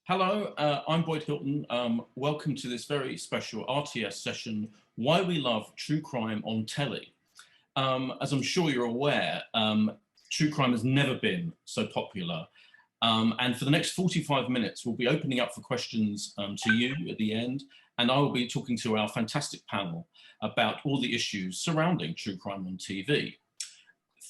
Hello, I'm Boyd Hilton. Welcome to this very special RTS session, Why We Love True Crime on Telly. As I'm sure you're aware, true crime has never been so popular. And for the next 45 minutes, we'll be opening up for questions to you at the end, and I will be talking to our fantastic panel about all the issues surrounding true crime on TV.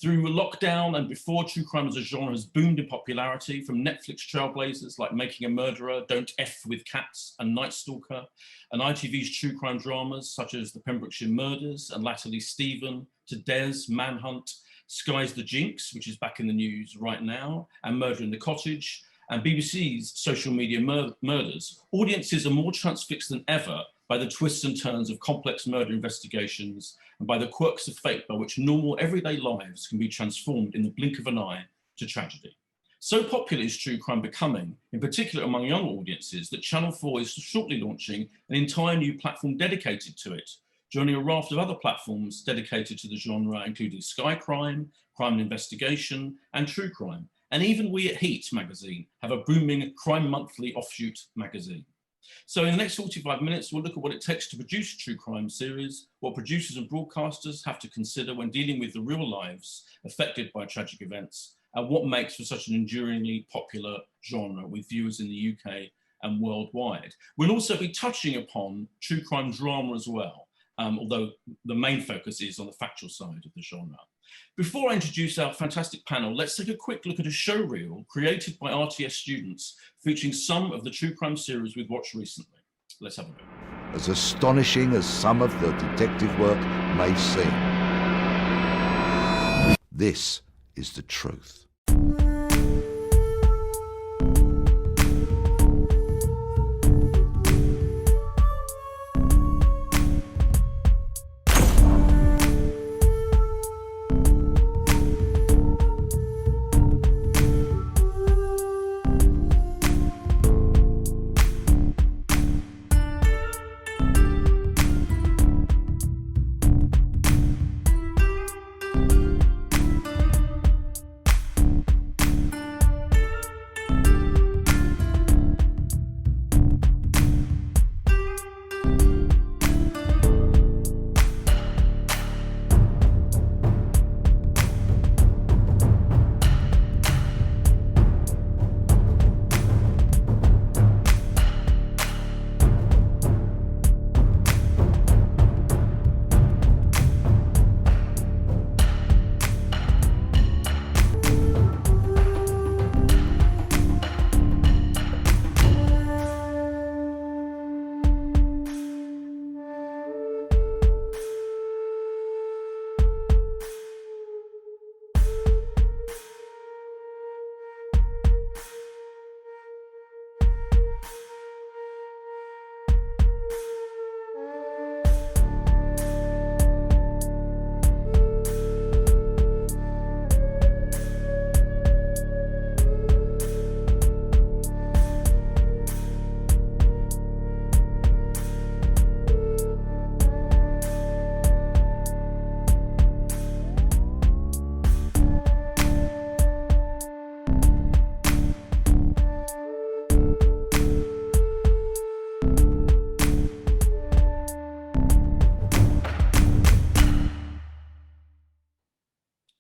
Through lockdown and before, true crime as a genre has boomed in popularity, from Netflix trailblazers like Making a Murderer, Don't F with Cats, and Night Stalker, and ITV's true crime dramas such as The Pembrokeshire Murders and latterly Stephen, to Des, Manhunt, Sky's The Jinx, which is back in the news right now, and Murder in the Cottage, and BBC's Social Media Murders. Audiences are more transfixed than ever by the twists and turns of complex murder investigations and by the quirks of fate by which normal everyday lives can be transformed in the blink of an eye to tragedy. So popular is true crime becoming, in particular among young audiences, that Channel 4 is shortly launching an entire new platform dedicated to it, joining a raft of other platforms dedicated to the genre, including Sky Crime, Crime and Investigation, and True Crime. And even we at Heat magazine have a booming Crime Monthly offshoot magazine. So in the next 45 minutes, we'll look at what it takes to produce a true crime series, what producers and broadcasters have to consider when dealing with the real lives affected by tragic events, and what makes for such an enduringly popular genre with viewers in the UK and worldwide. We'll also be touching upon true crime drama as well, although the main focus is on the factual side of the genre. Before I introduce our fantastic panel, let's take a quick look at a show reel created by RTS students featuring some of the true crime series we've watched recently. Let's have a look. As astonishing as some of the detective work may seem, this is the truth.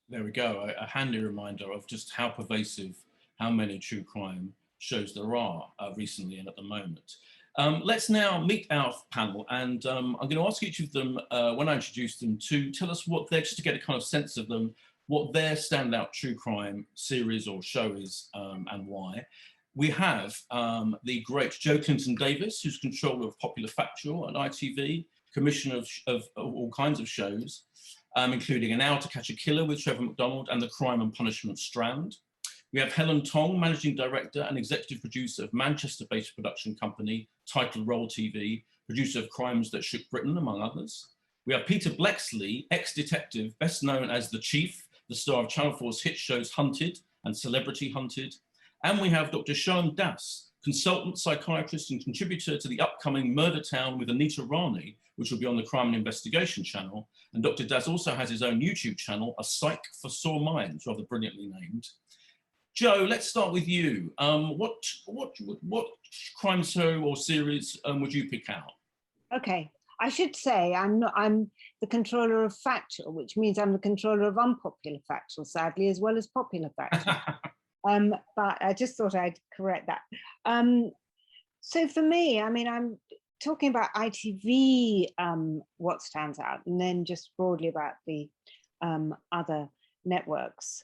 There we go, a handy reminder of just how pervasive, how many true crime shows there are recently and at the moment. Let's now meet our panel, and I'm going to ask each of them, when I introduce them, to tell us what they're, just to get a kind of sense of them, what their standout true crime series or show is and why. We have the great Jo Clinton-Davies, who's controller of Popular Factual at ITV, commissioner of all kinds of shows, including An Hour to Catch a Killer with Trevor McDonald and the Crime and Punishment Strand. We have Helen Tong, managing director and executive producer of Manchester-based production company Title Roll TV, producer of Crimes That Shook Britain, among others. We have Peter Bleksley, ex-detective, best known as The Chief, the star of Channel 4's hit shows Hunted and Celebrity Hunted. And we have Dr. Shyam Das, consultant, psychiatrist and contributor to the upcoming Murder Town with Anita Rani, which will be on the Crime and Investigation channel. And Dr. Das also has his own YouTube channel, A Psych for Sore Minds, rather brilliantly named. Joe, let's start with you. What crime show or series would you pick out? Okay, I should say I'm the controller of factual, which means I'm the controller of unpopular factual, sadly, as well as popular factual. But I just thought I'd correct that. So for me, I mean, I'm talking about ITV, what stands out, and then just broadly about the other networks.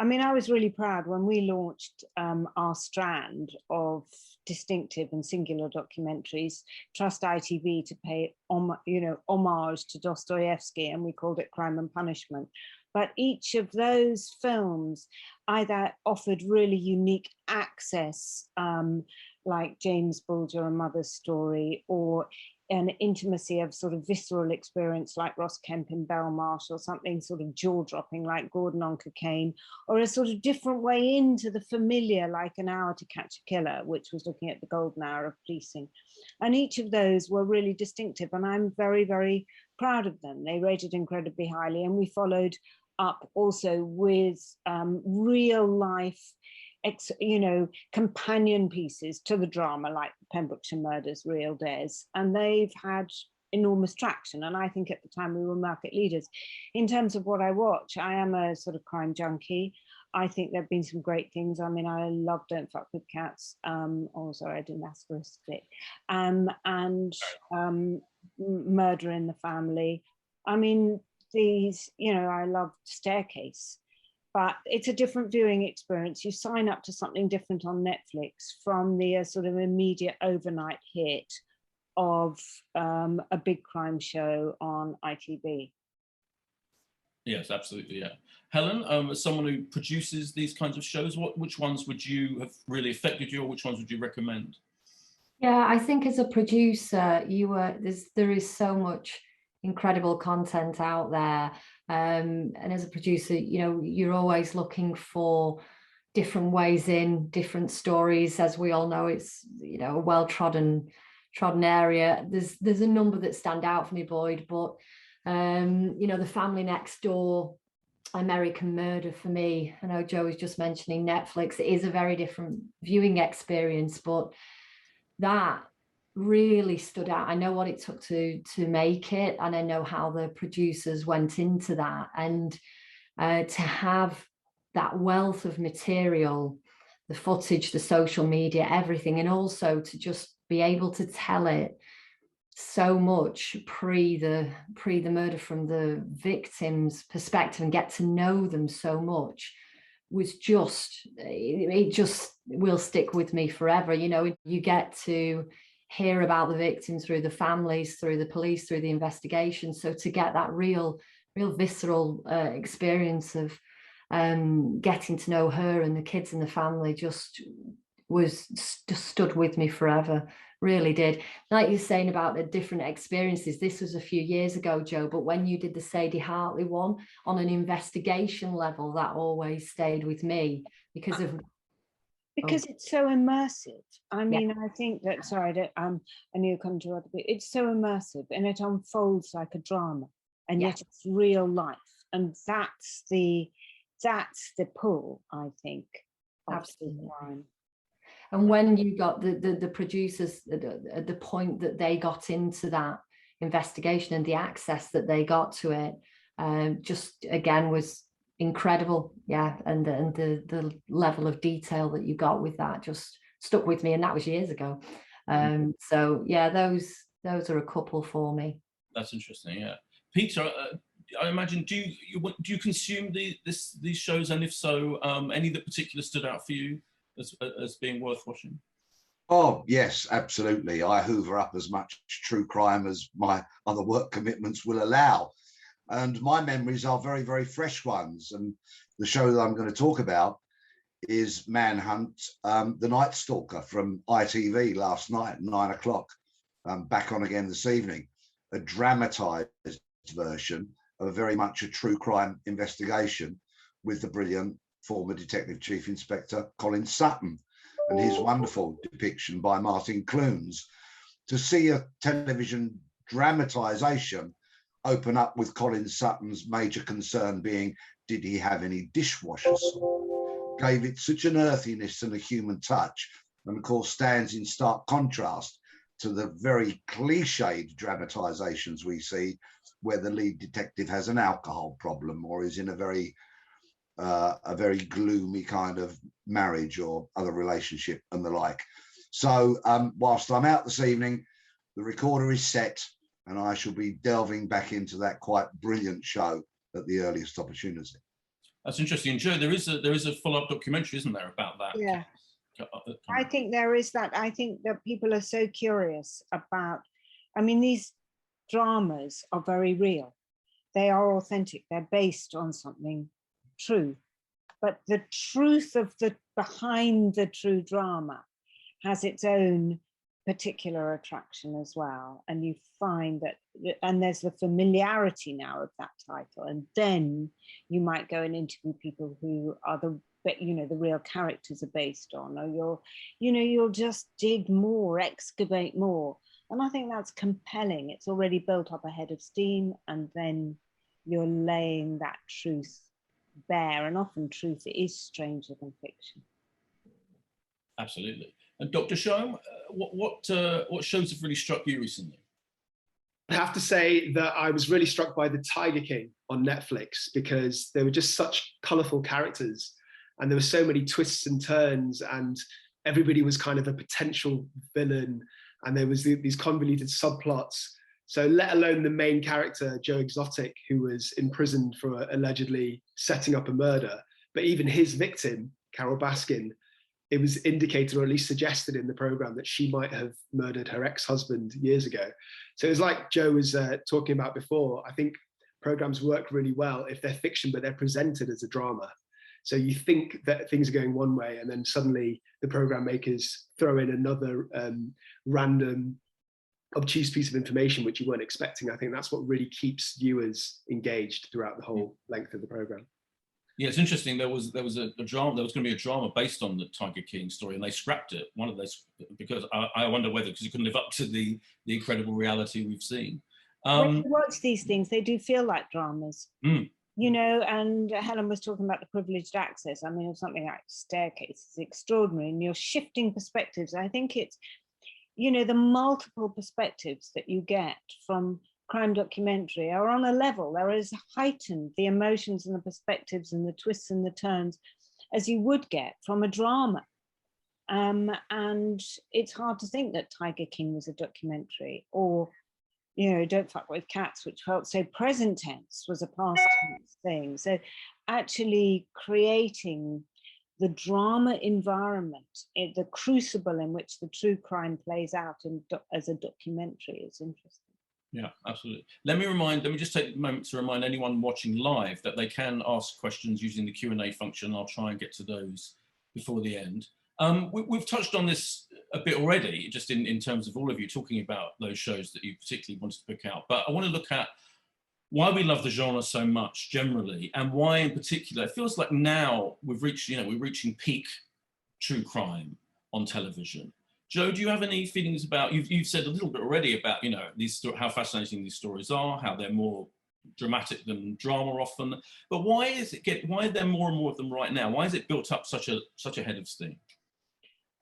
I mean, I was really proud when we launched our strand of distinctive and singular documentaries, Trust ITV, to pay homage to Dostoevsky, and we called it Crime and Punishment. But each of those films either offered really unique access, like James Bulger, A Mother's Story, or an intimacy of sort of visceral experience like Ross Kemp in Belmarsh, or something sort of jaw-dropping like Gordon on Cocaine, or a sort of different way into the familiar like An Hour to Catch a Killer, which was looking at the golden hour of policing. And each of those were really distinctive, and I'm very, very proud of them. They rated incredibly highly, and we followed up also with real life companion pieces to the drama like Pembrokeshire Murders, Real Dares, and they've had enormous traction. And I think at the time we were market leaders. In terms of what I watch, I am a sort of crime junkie. I think there have been some great things. I mean, I love Don't Fuck with Cats. Oh, sorry, I didn't ask for a split. And Murder in the Family. I mean, these, I loved Staircase. But it's a different viewing experience. You sign up to something different on Netflix from the sort of immediate overnight hit of a big crime show on ITV. Yes, absolutely, yeah. Helen, as someone who produces these kinds of shows, which ones would you have really affected you, or which ones would you recommend? Yeah, I think as a producer, there is so much incredible content out there. And as a producer, you're always looking for different ways in, different stories. As we all know, it's a well-trodden area. There's a number that stand out for me, Boyd, but The Family Next Door, American Murder for me. I know Joe was just mentioning Netflix. It is a very different viewing experience, but that really stood out. I know what it took to make it, and I know how the producers went into that, and to have that wealth of material, the footage, the social media, everything, and also to just be able to tell it so much pre the murder from the victim's perspective and get to know them so much was it just will stick with me forever. You get to hear about the victims through the families, through the police, through the investigation. So to get that real visceral experience of getting to know her and the kids and the family just stood with me forever. Really did. Like you're saying about the different experiences, this was a few years ago, Joe, but when you did the Sadie Hartley one on an investigation level, that always stayed with me because it's so immersive. I mean, yeah. I think that, sorry, I knew you come to other people. It's so immersive and it unfolds like a drama, and yet it's real life. And that's the pull, I think. Absolutely. And when you got the producers at the point that they got into that investigation and the access that they got to it, just again was incredible. Yeah, and the level of detail that you got with that just stuck with me, and that was years ago. So yeah, those are a couple for me. That's interesting. Yeah, Peter, I imagine do you consume these shows, and if so, any that particularly stood out for you as being worth watching? Oh yes, absolutely. I hoover up as much true crime as my other work commitments will allow. And my memories are very, very fresh ones. And the show that I'm going to talk about is Manhunt, The Night Stalker from ITV last night, 9 o'clock, back on again this evening. A dramatised version of very much a true crime investigation with the brilliant former Detective Chief Inspector Colin Sutton and his wonderful depiction by Martin Clunes. To see a television dramatisation open up with Colin Sutton's major concern being, did he have any dishwashers? gave it such an earthiness and a human touch, and of course stands in stark contrast to the very cliched dramatizations we see where the lead detective has an alcohol problem or is in a very gloomy kind of marriage or other relationship and the like. So whilst I'm out this evening, the recorder is set and I shall be delving back into that quite brilliant show at the earliest opportunity. That's interesting. And Joe, there is a follow-up documentary, isn't there, about that? Yeah. I think there is that. I think that people are so curious about, I mean, these dramas are very real. They are authentic. They're based on something true. But the truth of the behind the true drama has its own particular attraction as well. And you find that, and there's the familiarity now of that title. And then you might go and interview people who are the real characters are based on, or you'll just dig more, excavate more. And I think that's compelling. It's already built up a head of steam, and then you're laying that truth bare. And often truth is stranger than fiction. Absolutely. And Dr. Shom, what shows have really struck you recently? I have to say that I was really struck by The Tiger King on Netflix, because they were just such colourful characters and there were so many twists and turns, and everybody was kind of a potential villain, and there was these convoluted subplots. So let alone the main character, Joe Exotic, who was imprisoned for allegedly setting up a murder, but even his victim, Carol Baskin, it was indicated, or at least suggested in the program, that she might have murdered her ex-husband years ago. So it was like Joe was talking about before. I think programs work really well if they're fiction, but they're presented as a drama. So you think that things are going one way, and then suddenly the program makers throw in another random, obtuse piece of information which you weren't expecting. I think that's what really keeps viewers engaged throughout the whole length of the program. Yeah, it's interesting. There was a drama. There was going to be a drama based on the Tiger King story, and they scrapped it. One of those, because I wonder whether because it couldn't live up to the incredible reality we've seen. When you watch these things, they do feel like dramas. And Helen was talking about the privileged access. I mean, something like Staircase is extraordinary, and you're shifting perspectives. I think it's, the multiple perspectives that you get from crime documentary are on a level. There is heightened the emotions and the perspectives and the twists and the turns as you would get from a drama. And it's hard to think that Tiger King was a documentary, or Don't Fuck With Cats, which felt so present tense, was a past tense thing. So actually creating the drama environment, the crucible in which the true crime plays out as a documentary is interesting. Yeah, absolutely. Let me just take a moment to remind anyone watching live that they can ask questions using the Q&A function. I'll try and get to those before the end. We've touched on this a bit already, just in terms of all of you talking about those shows that you particularly wanted to pick out. But I want to look at why we love the genre so much generally, and why in particular it feels like now we've reached, we're reaching peak true crime on television. Joe, do you have any feelings about, you've said a little bit already about, how fascinating these stories are, how they're more dramatic than drama often, but why are there more and more of them right now? Why has it built up such a head of steam?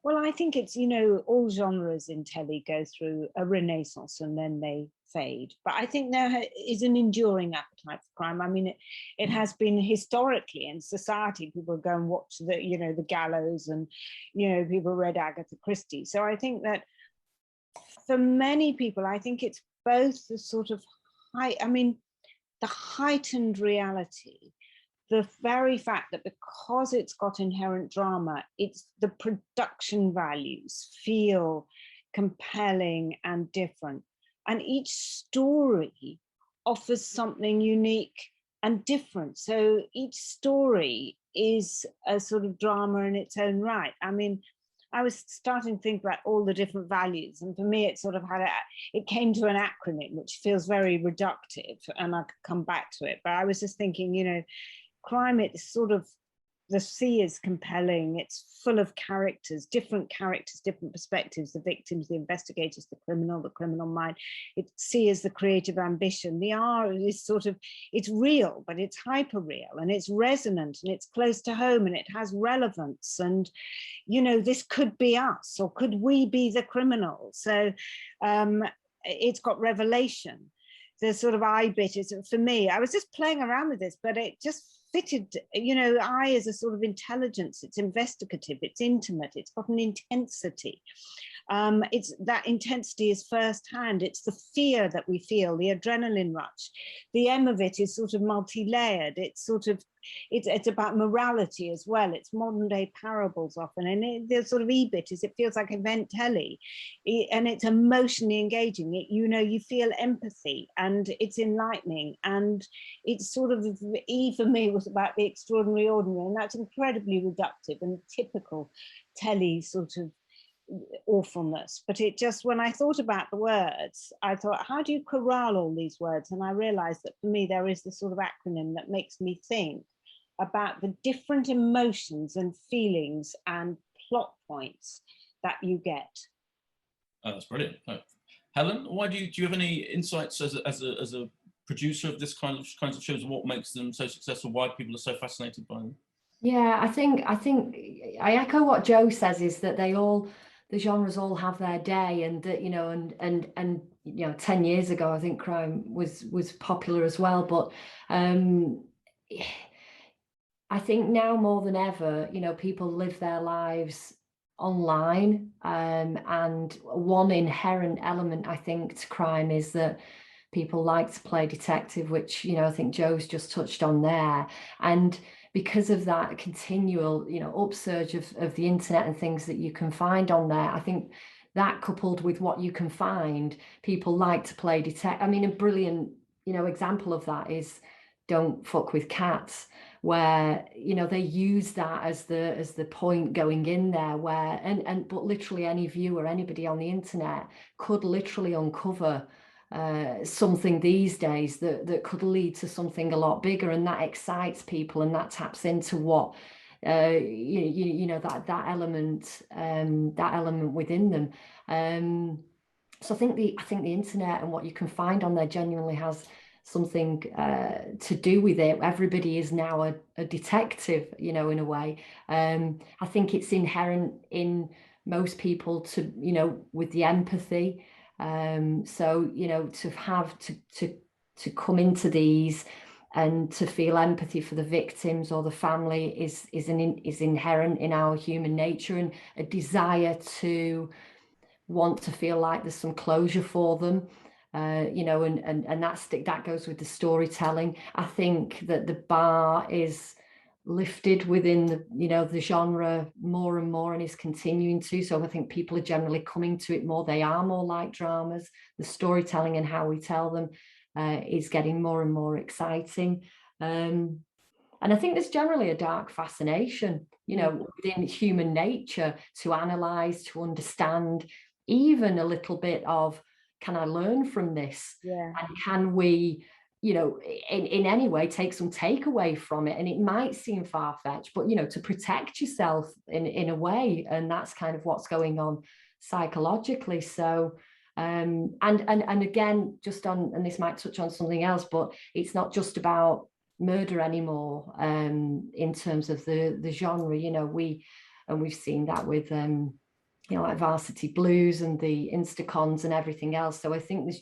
Well, I think it's, all genres in telly go through a renaissance and then they fade. But I think there is an enduring appetite for crime. I mean, it has been historically in society, people go and watch the Gallows, and, people read Agatha Christie. So I think that for many people, I think it's both the sort of the heightened reality, the very fact that because it's got inherent drama, it's the production values feel compelling and different. And each story offers something unique and different. So each story is a sort of drama in its own right. I mean, I was starting to think about all the different values, and for me, it sort of it came to an acronym, which feels very reductive, and I could come back to it. But I was just thinking, crime, it's sort of the sea is compelling. It's full of characters, different perspectives, the victims, the investigators, the criminal mind. Sea is the creative ambition. The R is sort of, it's real, but it's hyper real, and it's resonant, and it's close to home, and it has relevance. And, you know, this could be us, or could we be the criminal? So it's got revelation. The sort of I bit is, for me, I was just playing around with this, but it just fitted, you know, I is a sort of intelligence, it's investigative, it's intimate, it's got an intensity. It's that intensity is firsthand. It's the fear that we feel, the adrenaline rush. The M of it is sort of multi-layered. It's sort of, it's about morality as well. It's modern day parables often. And the sort of E bit is, it feels like event telly, and it's emotionally engaging. You know, you feel empathy, and it's enlightening. And it's sort of, E for me was about the extraordinary ordinary, and that's incredibly reductive and typical telly sort of awfulness. But it just, when I thought about the words, I thought, how do you corral all these words? And I realized that for me, there is this sort of acronym that makes me think about the different emotions and feelings and plot points that you get. Oh, that's brilliant. Helen, why do you have any insights as a producer of this kinds of shows, and what makes them so successful, why people are so fascinated by them? Yeah, I think I echo what Joe says, is that the genres all have their day, and that, you know, and you know, 10 years ago I think crime was popular as well, but I think now more than ever, you know, people live their lives online, and one inherent element, I think, to crime is that people like to play detective, which, you know, I think Joe's just touched on there. And because of that continual, you know, upsurge of the internet and things that you can find on there, I think that, coupled with what you can find, people like to play detective. I mean, a brilliant, you know, example of that is Don't Fuck with Cats, where, you know, they use that as the point going in there, where but literally any viewer, anybody on the internet could literally uncover something these days that could lead to something a lot bigger, and that excites people, and that taps into what you know, that element within them. So I think the internet and what you can find on there genuinely has something to do with it. Everybody is now a detective, you know, in a way. I think it's inherent in most people to, you know, with the empathy. So, you know, to have to come into these and to feel empathy for the victims or the family is inherent in our human nature, and a desire to want to feel like there's some closure for them. You know, and that goes with the storytelling. I think that the bar is lifted within the, you know, the genre more and more, and is continuing to. So I think people are generally coming to it more. They are more like dramas. The storytelling and how we tell them is getting more and more exciting. And I think there's generally a dark fascination, you know, within human nature, to analyze, to understand, even a little bit of, can I learn from this? Yeah. And can we, you know, in any way take some takeaway from it? And it might seem far-fetched, but, you know, to protect yourself in a way, and that's kind of what's going on psychologically. So and again, just on, and this might touch on something else, but it's not just about murder anymore, in terms of the genre. You know, we've seen that with you know, like Varsity Blues and the Instacons and everything else. So I think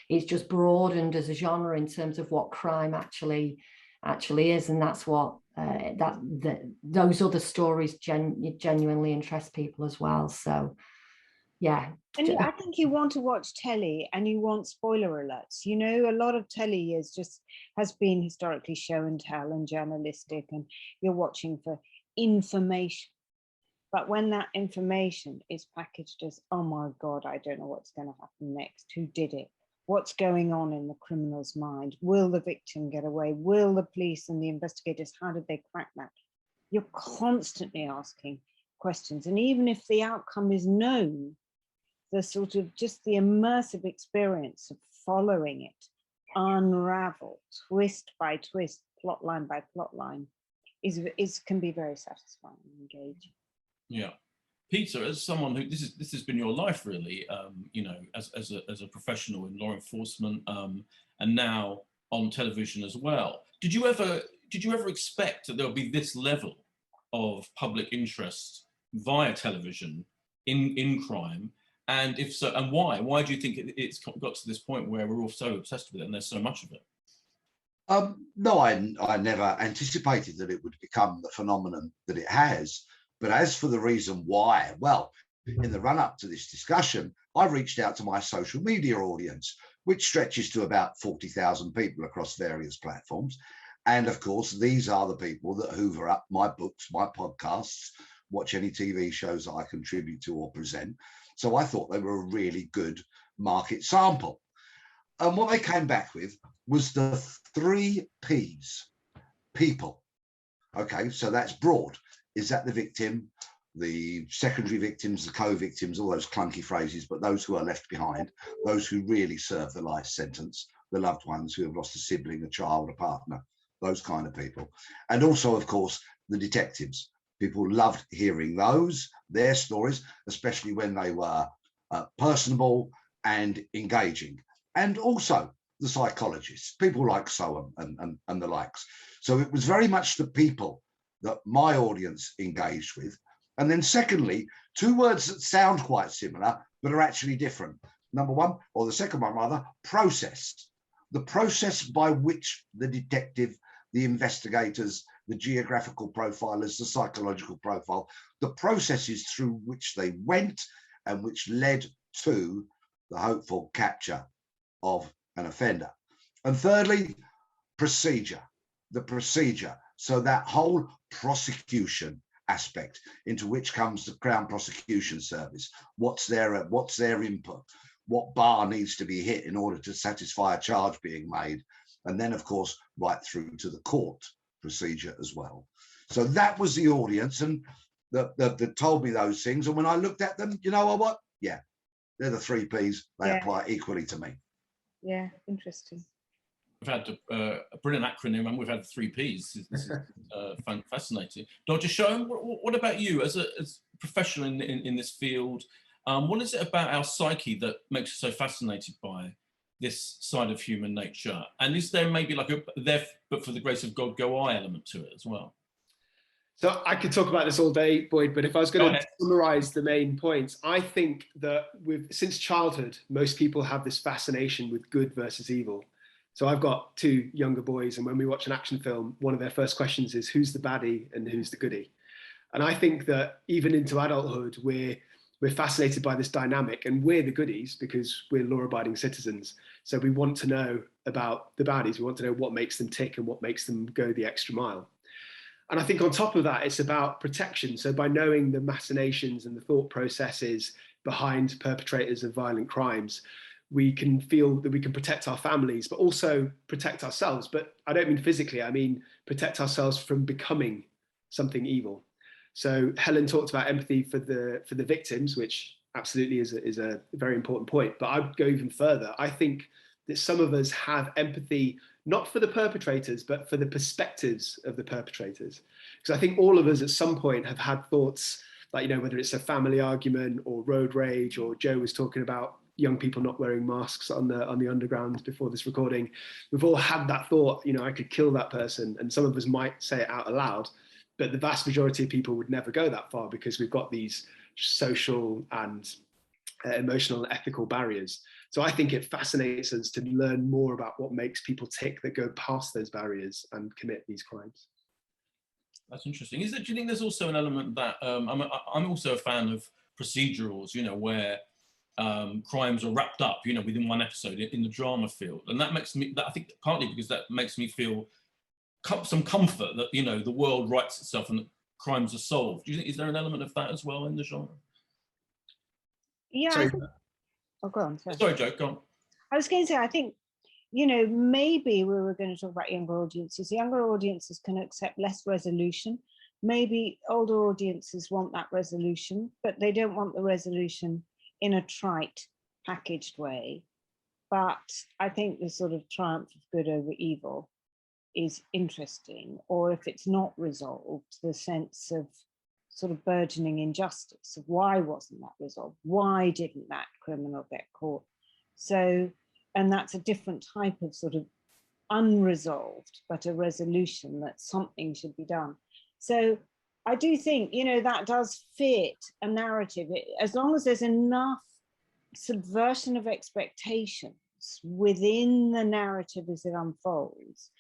it's just broadened as a genre in terms of what crime actually is, and that's what those other stories genuinely interest people as well. So yeah. And I think you want to watch telly, and you want spoiler alerts. You know, a lot of telly has been historically show and tell and journalistic, and you're watching for information. But when that information is packaged as, oh my God, I don't know what's going to happen next. Who did it? What's going on in the criminal's mind? Will the victim get away? Will the police and the investigators, how did they crack that? You're constantly asking questions. And even if the outcome is known, the sort of just the immersive experience of following it unravel, twist by twist, plot line by plot line, is can be very satisfying and engaging. Yeah. Peter, as someone who this has been your life really, you know, as a professional in law enforcement, and now on television as well. Did you ever expect that there'll be this level of public interest via television in crime? And if so, and why? Why do you think it's got to this point where we're all so obsessed with it and there's so much of it? No, I never anticipated that it would become the phenomenon that it has. But as for the reason why, well, in the run up to this discussion, I reached out to my social media audience, which stretches to about 40,000 people across various platforms. And of course, these are the people that hoover up my books, my podcasts, watch any TV shows that I contribute to or present. So I thought they were a really good market sample. And what they came back with was the 3 Ps, people. Okay, so that's broad. Is that the victim, the secondary victims, the co-victims, all those clunky phrases, but those who are left behind, those who really serve the life sentence, the loved ones who have lost a sibling, a child, a partner, those kind of people. And also, of course, the detectives. People loved hearing those, their stories, especially when they were personable and engaging. And also the psychologists, people like Soham and the likes. So it was very much the people that my audience engaged with. And then secondly, 2 words that sound quite similar, but are actually different. Number one, or the second one rather, process. The process by which the detective, the investigators, the geographical profilers, the psychological profile, the processes through which they went and which led to the hopeful capture of an offender. And thirdly, procedure, the procedure. So that whole prosecution aspect, into which comes the Crown Prosecution Service. What's their input? What bar needs to be hit in order to satisfy a charge being made? And then, of course, right through to the court procedure as well. So that was the audience, and that told me those things. And when I looked at them, you know what? Yeah, they're the 3 Ps. They apply equally to me. Yeah, interesting. We've had a brilliant acronym, and we've had 3 Ps. This is fascinating. Dr. Soham, what about you as a professional in this field? What is it about our psyche that makes us so fascinated by this side of human nature? And is there maybe like a there, but for the grace of God, go I element to it as well? So I could talk about this all day, Boyd, but if I was going to summarize the main points, I think that since childhood, most people have this fascination with good versus evil. So I've got 2 younger boys, and when we watch an action film, one of their first questions is, who's the baddie and who's the goodie? And I think that even into adulthood, we're fascinated by this dynamic, and we're the goodies because we're law-abiding citizens. So we want to know about the baddies. We want to know what makes them tick and what makes them go the extra mile. And I think on top of that, it's about protection. So by knowing the machinations and the thought processes behind perpetrators of violent crimes, we can feel that we can protect our families, but also protect ourselves. But I don't mean physically, I mean protect ourselves from becoming something evil. So Helen talked about empathy for the victims, which absolutely is a very important point. But I'd go even further. I think that some of us have empathy, not for the perpetrators, but for the perspectives of the perpetrators. Because I think all of us at some point have had thoughts like, you know, whether it's a family argument or road rage, or Joe was talking about young people not wearing masks on the underground before this recording. We've all had that thought, you know, I could kill that person. And some of us might say it out aloud, but the vast majority of people would never go that far because we've got these social and emotional and ethical barriers. So I think it fascinates us to learn more about what makes people tick that go past those barriers and commit these crimes. That's interesting. Do you think there's also an element that I'm also a fan of procedurals, you know, where crimes are wrapped up, you know, within one episode in the drama field, and that makes me, I think, partly because that makes me feel some comfort that, you know, the world rights itself and that crimes are solved. Do you think, is there an element of that as well in the genre? Yeah. Sorry. Oh, go on. Sorry, Joe, go on. I was going to say, I think, you know, maybe we were going to talk about younger audiences. Younger audiences can accept less resolution. Maybe older audiences want that resolution, but they don't want the resolution in a trite, packaged way. But I think the sort of triumph of good over evil is interesting, or if it's not resolved, the sense of sort of burgeoning injustice of why wasn't that resolved? Why didn't that criminal get caught? So, and that's a different type of sort of unresolved, but a resolution that something should be done. So I do think, you know, that does fit a narrative. As long as there's enough subversion of expectations within the narrative as it unfolds,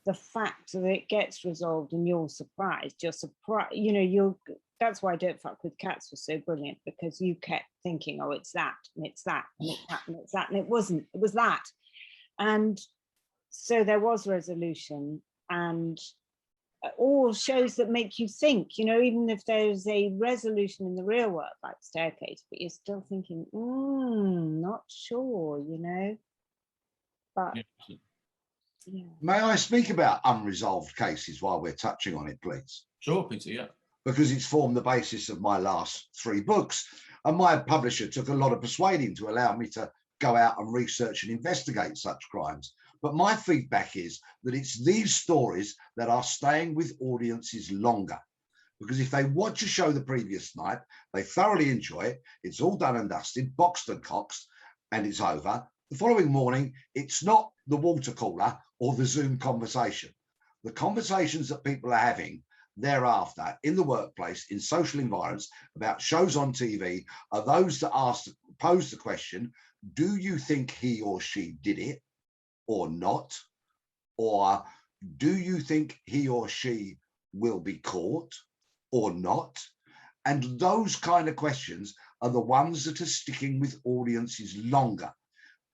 the fact that it gets resolved and you're surprised, you know, that's why Don't Fuck with Cats was so brilliant, because you kept thinking, oh, it's that, and it's that, and it's that, and it's that, and it wasn't, it was that. And so there was resolution, and all shows that make you think, you know, even if there's a resolution in the real world, like Staircase, but you're still thinking, not sure, you know, but yeah. May I speak about unresolved cases while we're touching on it, please? Sure, Peter, yeah. Because it's formed the basis of my last 3 books. And my publisher took a lot of persuading to allow me to go out and research and investigate such crimes. But my feedback is that it's these stories that are staying with audiences longer. Because if they watch a show the previous night, they thoroughly enjoy it, it's all done and dusted, boxed and coxed, and it's over. The following morning, it's not the water cooler or the Zoom conversation. The conversations that people are having thereafter in the workplace, in social environments, about shows on TV, are those that pose the question, do you think he or she did it or not? Or do you think he or she will be caught or not? And those kind of questions are the ones that are sticking with audiences longer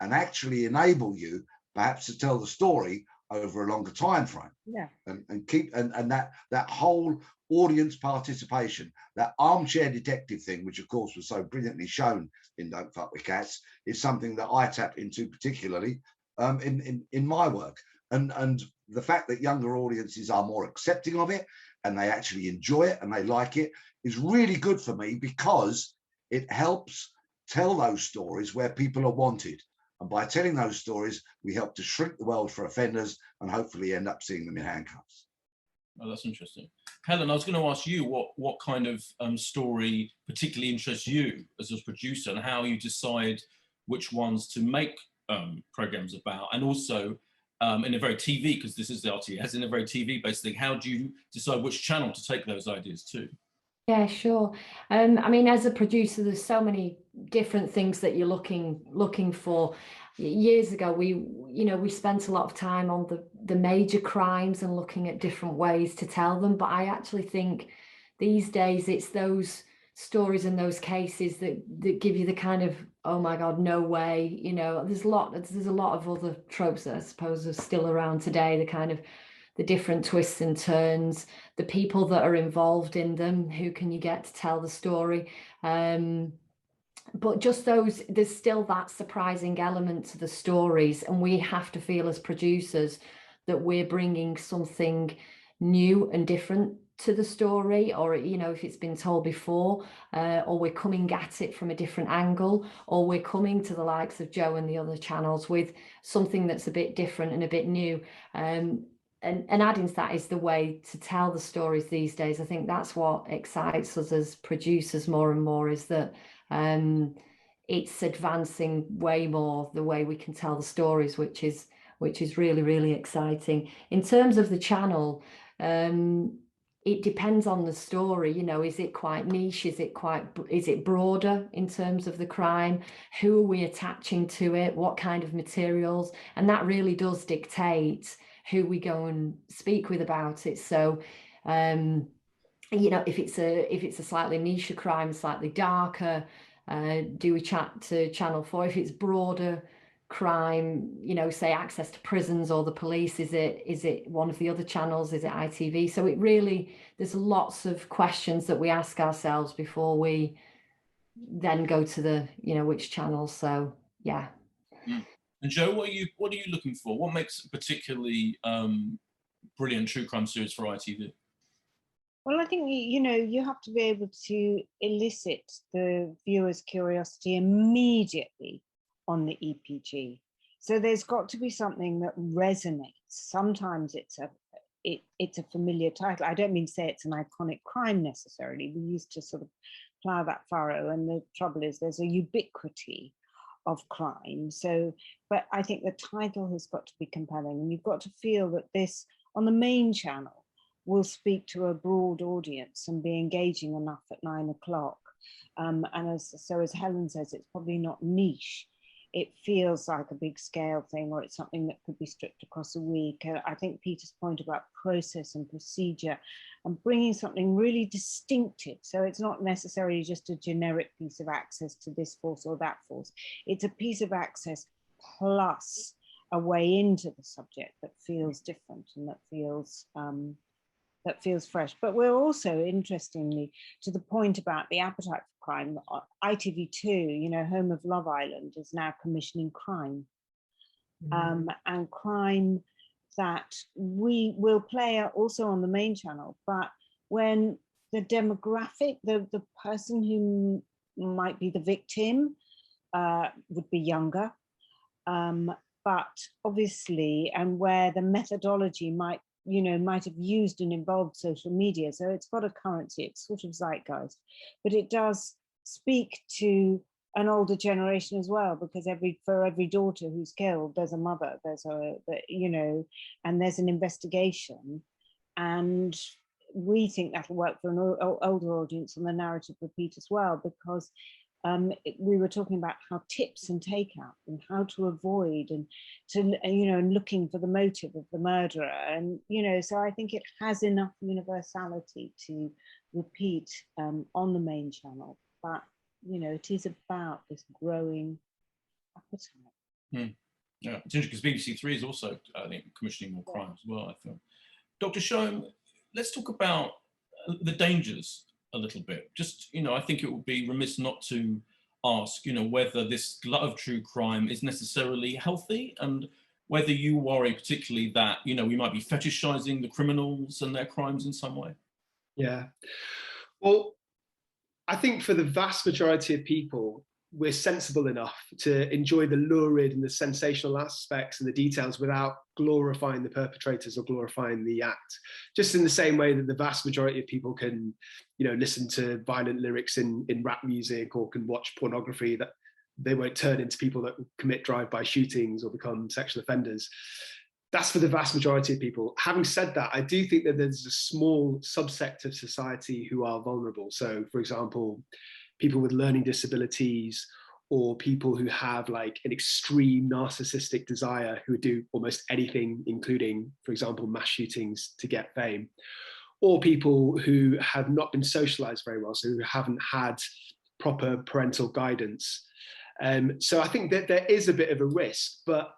and actually enable you perhaps to tell the story over a longer time frame. Yeah. And keep and that whole audience participation, that armchair detective thing, which of course was so brilliantly shown in Don't Fuck with Cats, is something that I tap into particularly in my work. And the fact that younger audiences are more accepting of it and they actually enjoy it and they like it is really good for me, because it helps tell those stories where people are wanted. And by telling those stories, we help to shrink the world for offenders and hopefully end up seeing them in handcuffs. Oh, that's interesting. Helen, I was going to ask you what kind of story particularly interests you as a producer, and how you decide which ones to make programs about, and also in a very TV, because this is the RTS, in a very TV-based thing, how do you decide which channel to take those ideas to? Yeah, sure. I mean, as a producer, there's so many different things that you're looking for. Years ago, we spent a lot of time on the major crimes and looking at different ways to tell them. But I actually think these days it's those stories and those cases that give you the kind of, oh my God, no way. You know, there's a lot of other tropes that I suppose are still around today. The kind of the different twists and turns, the people that are involved in them, who can you get to tell the story? But just there's still that surprising element to the stories, and we have to feel as producers that we're bringing something new and different to the story, or, you know, if it's been told before, or we're coming at it from a different angle, or we're coming to the likes of Joe and the other channels with something that's a bit different and a bit new. And adding to that is the way to tell the stories these days. I think that's what excites us as producers more and more, is that it's advancing way more the way we can tell the stories, which is really, really exciting. In terms of the channel, it depends on the story. You know, is it quite niche? Is it broader in terms of the crime? Who are we attaching to it? What kind of materials? And that really does dictate who we go and speak with about it. So, you know, if it's a slightly niche crime, slightly darker, do we chat to Channel 4? If it's broader crime, you know, say access to prisons or the police, is it one of the other channels? Is it ITV? So it really, there's lots of questions that we ask ourselves before we then go to the, you know, which channel. So yeah. And Joe, what are you looking for? What makes a particularly brilliant true crime series for ITV? Well, I think, you know, you have to be able to elicit the viewer's curiosity immediately on the EPG. So there's got to be something that resonates sometimes it's a familiar title. I don't mean to say it's an iconic crime necessarily. We used to sort of plough that furrow, and the trouble is there's a ubiquity of crime. So, but I think the title has got to be compelling, and you've got to feel that this on the main channel will speak to a broad audience and be engaging enough at 9 o'clock. And as Helen says, it's probably not niche. It feels like a big scale thing, or it's something that could be stripped across a week. I think Peter's point about process and procedure and bringing something really distinctive. So it's not necessarily just a generic piece of access to this force or that force. It's a piece of access plus a way into the subject that feels different and that feels fresh. But we're also, interestingly, to the point about the appetite for crime, ITV2, you know, home of Love Island, is now commissioning crime. And crime that we will play also on the main channel, but when the demographic, the person who might be the victim would be younger, but obviously, and where the methodology might have used and involved social media. So it's got a currency, it's sort of zeitgeist, but it does speak to an older generation as well, because for every daughter who's killed, there's a mother, and there's an investigation. And we think that'll work for an older audience, and the narrative repeat as well, because we were talking about how tips and takeout and how to avoid and and looking for the motive of the murderer, and so I think it has enough universality to repeat on the main channel, but it is about this growing appetite. Yeah, it's interesting because BBC Three is also, I think, commissioning more crime as well, I think. Dr. Shoham, let's talk about the dangers a little bit. Just, I think it would be remiss not to ask, whether this glut of true crime is necessarily healthy, and whether you worry particularly that, we might be fetishizing the criminals and their crimes in some way. Yeah. Well, I think for the vast majority of people, we're sensible enough to enjoy the lurid and the sensational aspects and the details without glorifying the perpetrators or glorifying the act. Just in the same way that the vast majority of people can, listen to violent lyrics in rap music or can watch pornography, that they won't turn into people that commit drive-by shootings or become sexual offenders. That's for the vast majority of people. Having said that, I do think that there's a small subsect of society who are vulnerable. So, for example, people with learning disabilities, or people who have like an extreme narcissistic desire, who do almost anything, including, for example, mass shootings to get fame, or people who have not been socialized very well, so who haven't had proper parental guidance. So I think that there is a bit of a risk, but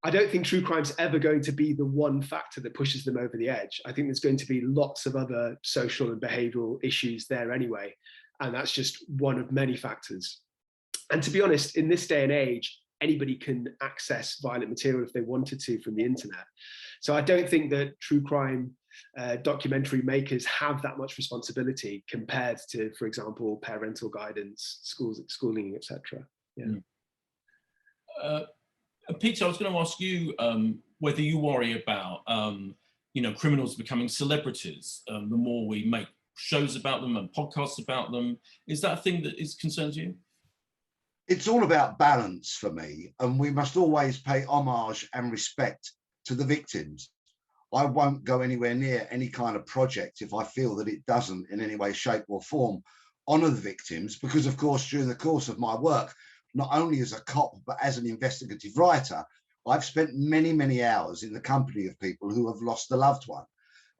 I don't think true crime's ever going to be the one factor that pushes them over the edge. I think there's going to be lots of other social and behavioral issues there anyway. And that's just one of many factors. And to be honest, in this day and age, anybody can access violent material if they wanted to from the internet. So I don't think that true crime documentary makers have that much responsibility compared to, for example, parental guidance, schooling, etc. Yeah. Peter, I was going to ask you whether you worry about, criminals becoming celebrities. The more we make shows about them and podcasts about them, is that a thing that concerns you? It's all about balance for me, and we must always pay homage and respect to the victims. I won't go anywhere near any kind of project if I feel that it doesn't in any way, shape or form honour the victims, because of course during the course of my work, not only as a cop but as an investigative writer, I've spent many, many hours in the company of people who have lost a loved one.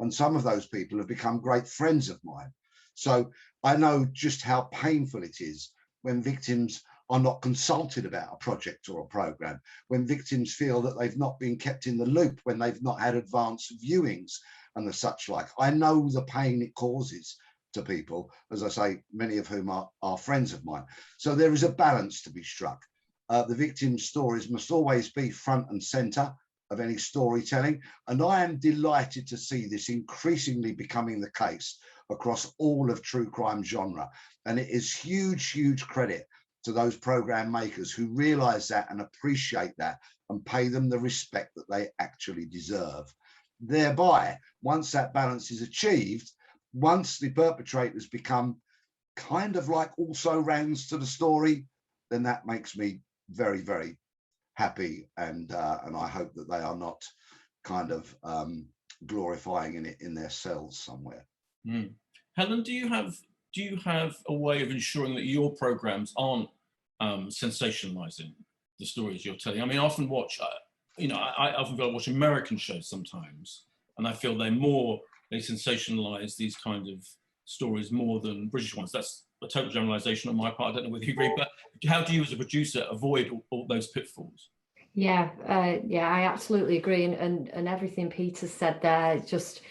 And some of those people have become great friends of mine. So I know just how painful it is when victims are not consulted about a project or a program, when victims feel that they've not been kept in the loop, when they've not had advanced viewings and the such like. I know the pain it causes to people, as I say, many of whom are friends of mine. So there is a balance to be struck. The victims' stories must always be front and centre of any storytelling. And I am delighted to see this increasingly becoming the case across all of true crime genre. And it is huge, huge credit to those program makers who realize that and appreciate that and pay them the respect that they actually deserve. Thereby, once that balance is achieved, once the perpetrators become kind of like also rans to the story, then that makes me very, very happy, and I hope that they are not kind of glorifying it in their cells somewhere. Helen, do you have a way of ensuring that your programs aren't sensationalizing the stories you're telling? I mean, I often watch, I often go watch American shows sometimes, and I feel they sensationalize these kind of stories more than British ones. That's a total generalization on my part. I don't know whether you agree, but how do you as a producer avoid all those pitfalls? Yeah, I absolutely agree, and everything Peter said there just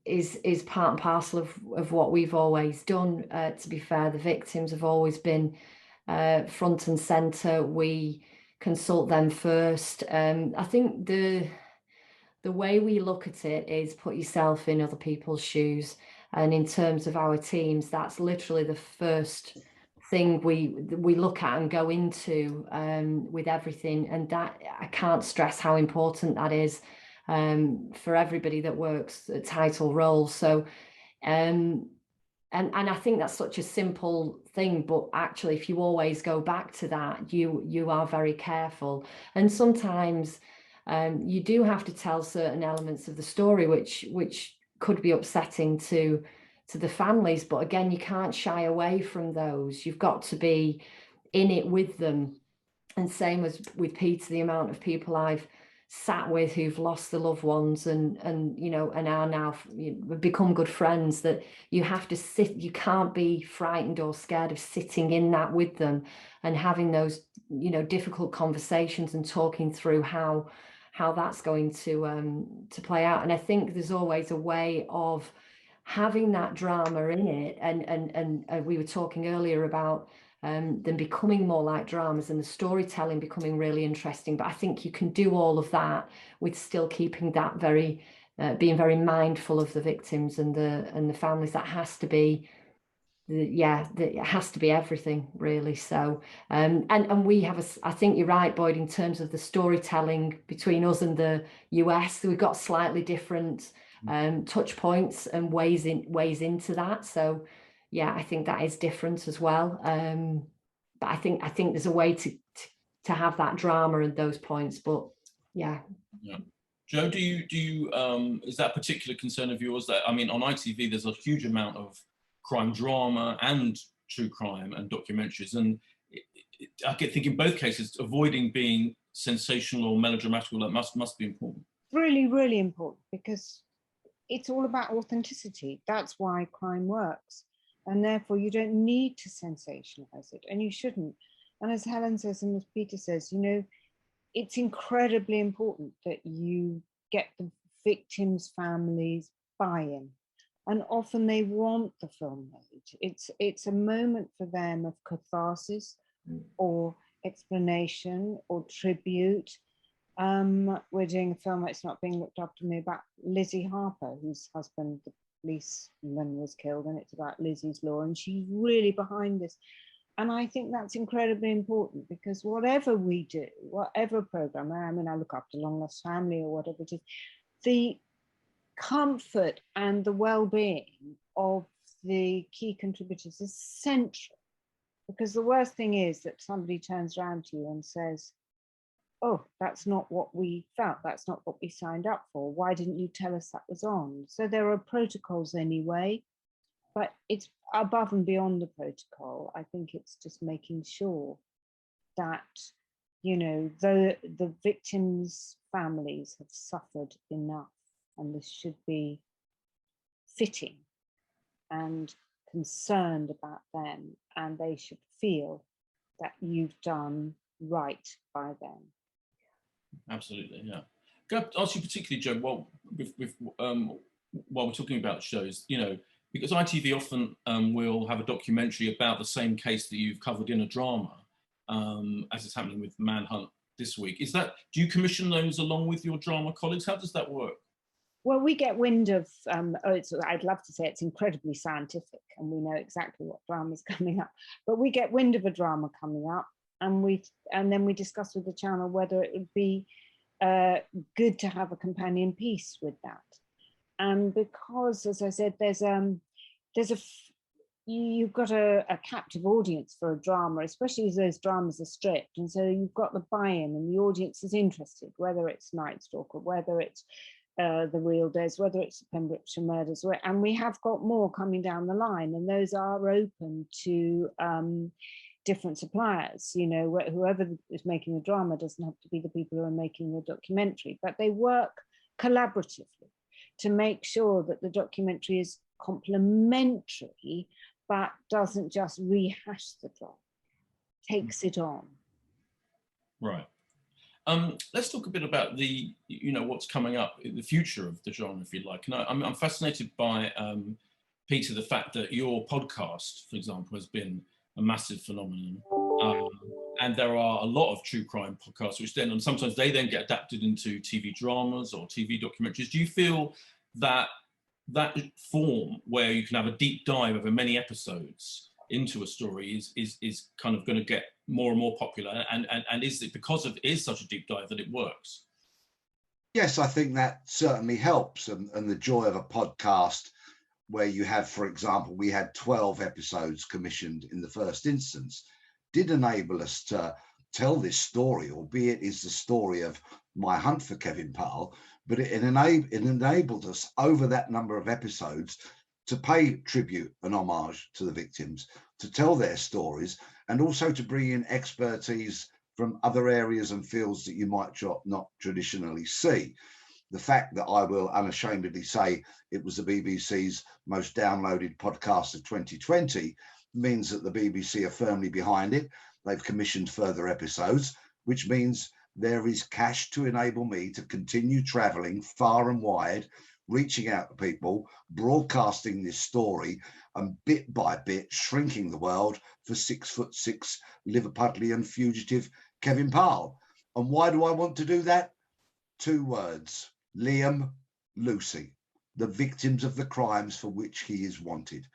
is part and parcel of what we've always done. To be fair, the victims have always been front and center. We consult them first. I think the way we look at it is put yourself in other people's shoes, and in terms of our teams, that's literally the first thing we look at and go into with everything. And that, I can't stress how important that is for everybody that works a title role. So and I think that's such a simple thing, but actually if you always go back to that, you are very careful. And sometimes you do have to tell certain elements of the story which could be upsetting to the families, but again, you can't shy away from those. You've got to be in it with them. And same as with Peter, the amount of people I've sat with who've lost their loved ones and are now become good friends, that you have to sit, you can't be frightened or scared of sitting in that with them and having those difficult conversations and talking through how that's going to play out. And I think there's always a way of having that drama in it, and we were talking earlier about them becoming more like dramas and the storytelling becoming really interesting. But I think you can do all of that with still keeping that being very mindful of the victims and the families. That has to be it has to be everything, really. So and we have I think you're right, Boyd, in terms of the storytelling between us and the US, we've got slightly different touch points and ways into that. So yeah, I think that is different as well. But I think there's a way to have that drama and those points. But yeah. Joe, do you is that a particular concern of yours? That, I mean, on ITV there's a huge amount of crime drama and true crime and documentaries, and I think in both cases avoiding being sensational or melodramatic, that must be important. Really, really important, because it's all about authenticity. That's why crime works. And therefore you don't need to sensationalize it, and you shouldn't. And as Helen says, and as Peter says, it's incredibly important that you get the victims' families buy-in. And often they want the film made. It's a moment for them of catharsis or explanation or tribute. We're doing a film that's not being looked after me about Lizzie Harper, whose husband, the policeman, was killed, and it's about Lizzie's law, and she's really behind this. And I think that's incredibly important, because whatever we do, whatever program, I mean, I look after Long Lost Family or whatever it is, the comfort and the well-being of the key contributors is central. Because the worst thing is that somebody turns around to you and says, oh, that's not what we felt, that's not what we signed up for, why didn't you tell us that was on? So there are protocols anyway, but it's above and beyond the protocol. I think it's just making sure that, the victims' families have suffered enough, and this should be fitting and concerned about them, and they should feel that you've done right by them. Absolutely, yeah. Can I ask you particularly, Joe, while we're talking about shows, because ITV often will have a documentary about the same case that you've covered in a drama, as is happening with Manhunt this week. Do you commission those along with your drama colleagues? How does that work? Well, we get wind of, I'd love to say it's incredibly scientific and we know exactly what drama's coming up, but we get wind of a drama coming up and then we discuss with the channel whether it would be good to have a companion piece with that. And because, as I said, you've got a captive audience for a drama, especially as those dramas are stripped. And so you've got the buy-in and the audience is interested, whether it's Night Stalker, whether it's The Real Des, whether it's the Pembrokeshire Murders, and we have got more coming down the line, and those are open to different suppliers. You know, whoever is making the drama doesn't have to be the people who are making the documentary, but they work collaboratively to make sure that the documentary is complementary, but doesn't just rehash the drama, takes it on. Right. Let's talk a bit about the, what's coming up in the future of the genre, if you like. And I'm fascinated by, Peter, the fact that your podcast, for example, has been a massive phenomenon. And there are a lot of true crime podcasts, which then, and sometimes they then get adapted into TV dramas or TV documentaries. Do you feel that that form where you can have a deep dive over many episodes into a story is kind of going to get more and more popular, and is it because it is such a deep dive that it works? Yes, I think that certainly helps, and the joy of a podcast where you have, for example, we had 12 episodes commissioned in the first instance, did enable us to tell this story, albeit it's the story of my hunt for Kevin Powell, but it enabled us over that number of episodes to pay tribute and homage to the victims, to tell their stories, and also to bring in expertise from other areas and fields that you might not traditionally see. The fact that I will unashamedly say it was the BBC's most downloaded podcast of 2020 means that the BBC are firmly behind it. They've commissioned further episodes, which means there is cash to enable me to continue traveling far and wide, reaching out to people, broadcasting this story, and bit by bit shrinking the world for 6'6" Liverpudlian fugitive Kevin Powell. And why do I want to do that? 2 words: Liam, Lucy, the victims of the crimes for which he is wanted.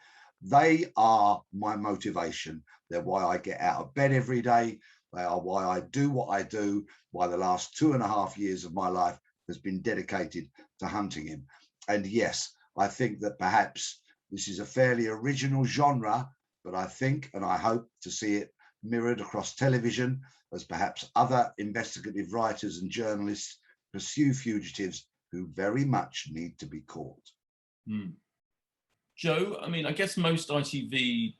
They are my motivation. They're why I get out of bed every day. They are why I do what I do, why the last 2.5 years of my life has been dedicated to hunting him. And yes, I think that perhaps this is a fairly original genre, but I think and I hope to see it mirrored across television as perhaps other investigative writers and journalists pursue fugitives who very much need to be caught. Joe, I mean, I guess most ITV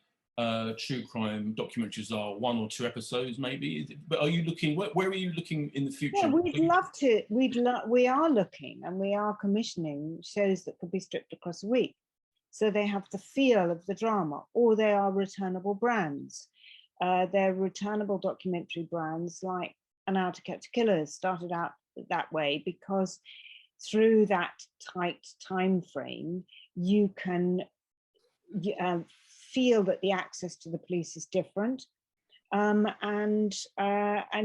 true crime documentaries are 1 or 2 episodes, maybe. But are you looking? Where are you looking in the future? Yeah, we'd love to. We are looking, and we are commissioning shows that could be stripped across a week, so they have the feel of the drama, or they are returnable brands. They're returnable documentary brands, like An Hour to Catch Killers started out that way because through that tight time frame, you can feel that the access to the police is different, and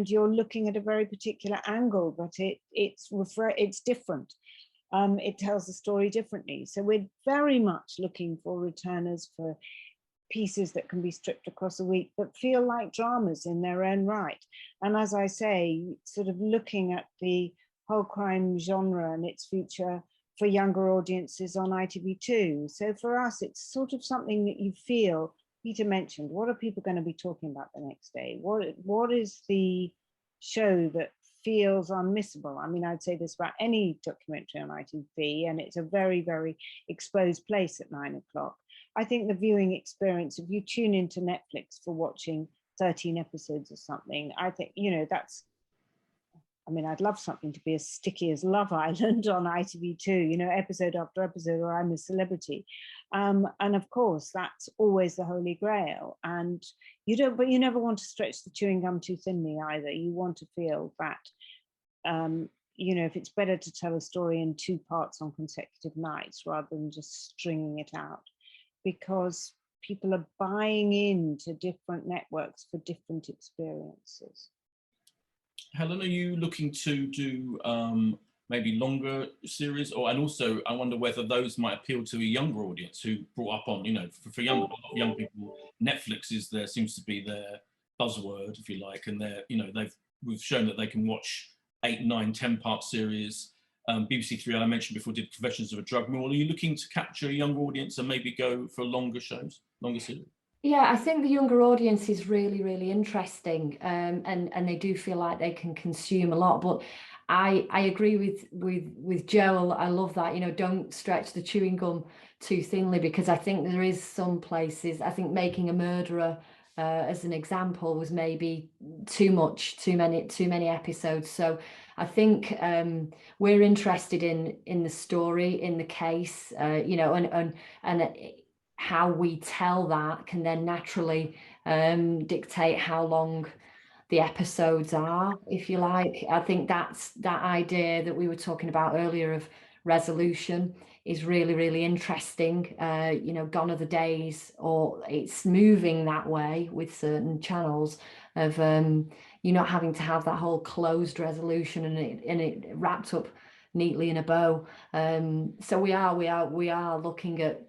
you're looking at a very particular angle, but it's different. It tells the story differently. So we're very much looking for returners for pieces that can be stripped across a week but feel like dramas in their own right. And as I say, sort of looking at the whole crime genre and its future for younger audiences on ITV2. So for us, it's sort of something that you feel, Peter mentioned, what are people going to be talking about the next day? What is the show that feels unmissable? I mean, I'd say this about any documentary on ITV, and it's a very, very exposed place at 9 o'clock. I think the viewing experience, if you tune into Netflix for watching 13 episodes or something, I think, I'd love something to be as sticky as Love Island on ITV2, episode after episode, or I'm a Celebrity. And of course, that's always the holy grail. And you never want to stretch the chewing gum too thinly either. You want to feel that, if it's better to tell a story in 2 parts on consecutive nights rather than just stringing it out, because people are buying into different networks for different experiences. Helen, are you looking to do maybe longer series, and also I wonder whether those might appeal to a younger audience who brought up on, for young people, Netflix seems to be their buzzword, if you like, and we've shown that they can watch 8, 9, 10-part series. BBC Three, I mentioned before, did Confessions of a Drug Mule. Are you looking to capture a younger audience and maybe go for longer series? Yeah, I think the younger audience is really, really interesting, and they do feel like they can consume a lot. But I agree with Joe. I love that. Don't stretch the chewing gum too thinly, because I think there is some places. I think Making a Murderer, as an example, was maybe too many episodes. So I think we're interested in the story, in the case, and how we tell that can then naturally dictate how long the episodes are, if you like. I think that idea that we were talking about earlier of resolution is really, really interesting. Gone are the days, or it's moving that way with certain channels of you're not having to have that whole closed resolution and it wrapped up neatly in a bow. So we are looking at